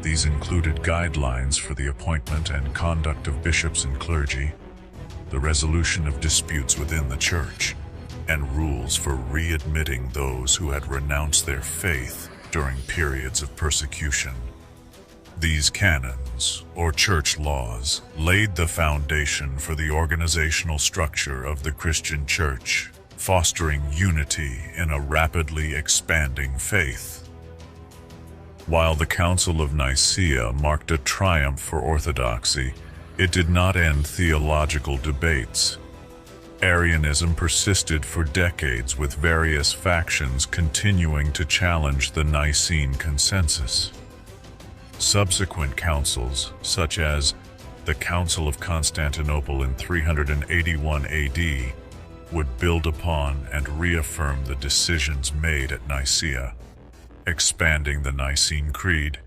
These included guidelines for the appointment and conduct of bishops and clergy, the resolution of disputes within the church, and rules for readmitting those who had renounced their faith during periods of persecution. These canons, or church laws, laid the foundation for the organizational structure of the Christian church, fostering unity in a rapidly expanding faith. While the Council of Nicaea marked a triumph for orthodoxy, it did not end theological debates. Arianism persisted for decades, with various factions continuing to challenge the Nicene consensus. Subsequent councils, such as the Council of Constantinople in 381 AD, would build upon and reaffirm the decisions made at Nicaea, expanding the Nicene Creed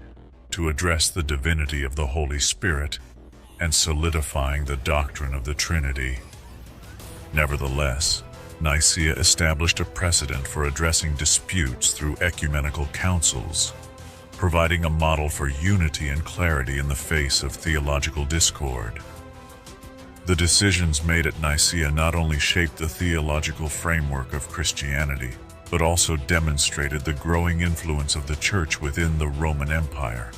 to address the divinity of the Holy Spirit and solidifying the doctrine of the Trinity. Nevertheless, Nicaea established a precedent for addressing disputes through ecumenical councils, providing a model for unity and clarity in the face of theological discord. The decisions made at Nicaea not only shaped the theological framework of Christianity, but also demonstrated the growing influence of the Church within the Roman Empire.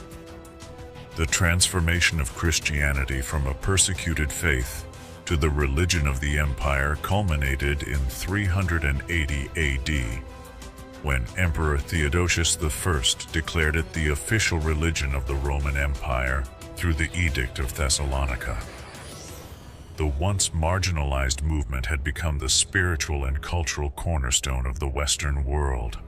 The transformation of Christianity from a persecuted faith to the religion of the empire culminated in 380 AD, when Emperor Theodosius I declared it the official religion of the Roman Empire through the Edict of Thessalonica. The once marginalized movement had become the spiritual and cultural cornerstone of the Western world.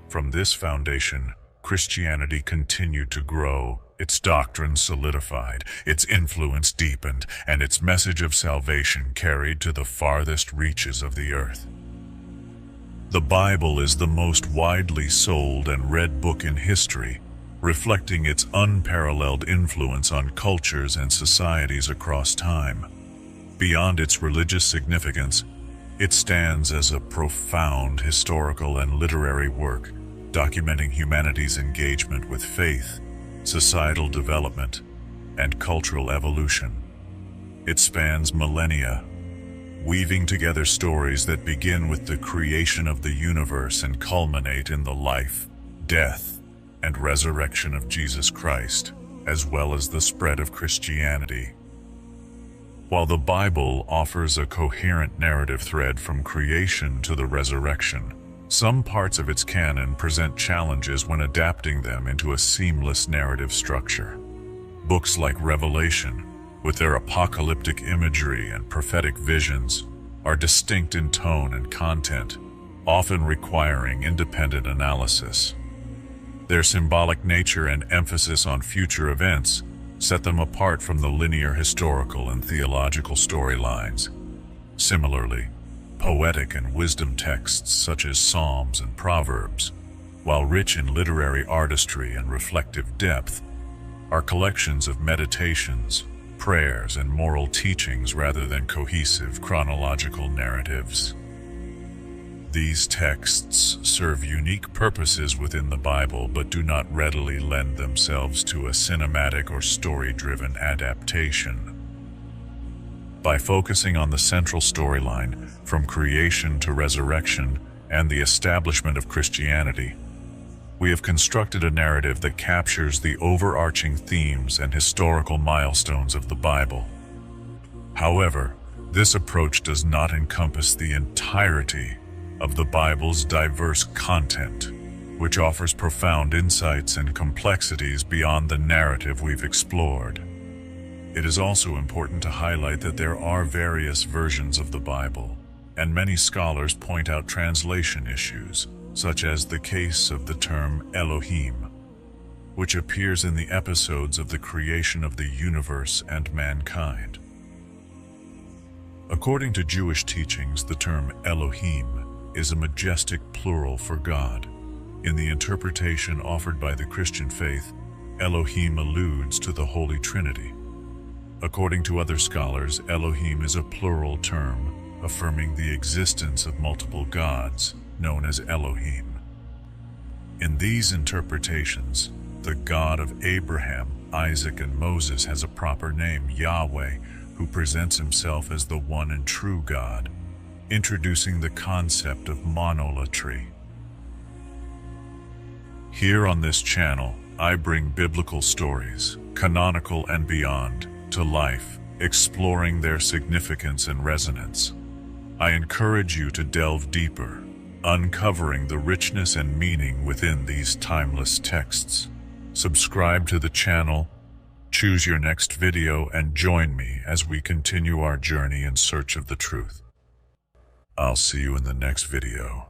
From this foundation, Christianity continued to grow, its doctrine solidified, its influence deepened, and its message of salvation carried to the farthest reaches of the earth. The Bible is the most widely sold and read book in history, reflecting its unparalleled influence on cultures and societies across time. Beyond its religious significance, it stands as a profound historical and literary work, documenting humanity's engagement with faith, societal development, and cultural evolution. It spans millennia, weaving together stories that begin with the creation of the universe and culminate in the life, death, and resurrection of Jesus Christ, as well as the spread of Christianity. While the Bible offers a coherent narrative thread from creation to the resurrection, some parts of its canon present challenges when adapting them into a seamless narrative structure. Books like Revelation, with their apocalyptic imagery and prophetic visions, are distinct in tone and content, often requiring independent analysis. Their symbolic nature and emphasis on future events set them apart from the linear historical and theological storylines. Similarly, poetic and wisdom texts such as Psalms and Proverbs, while rich in literary artistry and reflective depth, are collections of meditations, prayers, and moral teachings rather than cohesive chronological narratives. These texts serve unique purposes within the Bible but do not readily lend themselves to a cinematic or story-driven adaptation. By focusing on the central storyline, from creation to resurrection and the establishment of Christianity, we have constructed a narrative that captures the overarching themes and historical milestones of the Bible. However, this approach does not encompass the entirety of the Bible's diverse content, which offers profound insights and complexities beyond the narrative we've explored. It is also important to highlight that there are various versions of the Bible, and many scholars point out translation issues, such as the case of the term Elohim, which appears in the episodes of the creation of the universe and mankind. According to Jewish teachings, the term Elohim is a majestic plural for God. In the interpretation offered by the Christian faith, Elohim alludes to the Holy Trinity. According to other scholars, Elohim is a plural term, affirming the existence of multiple gods, known as Elohim. In these interpretations, the God of Abraham, Isaac, and Moses has a proper name, Yahweh, who presents himself as the one and true God, introducing the concept of monolatry. Here on this channel, I bring biblical stories, canonical and beyond, to life, exploring their significance and resonance. I encourage you to delve deeper, uncovering the richness and meaning within these timeless texts. Subscribe to the channel, choose your next video, and join me as we continue our journey in search of the truth. I'll see you in the next video.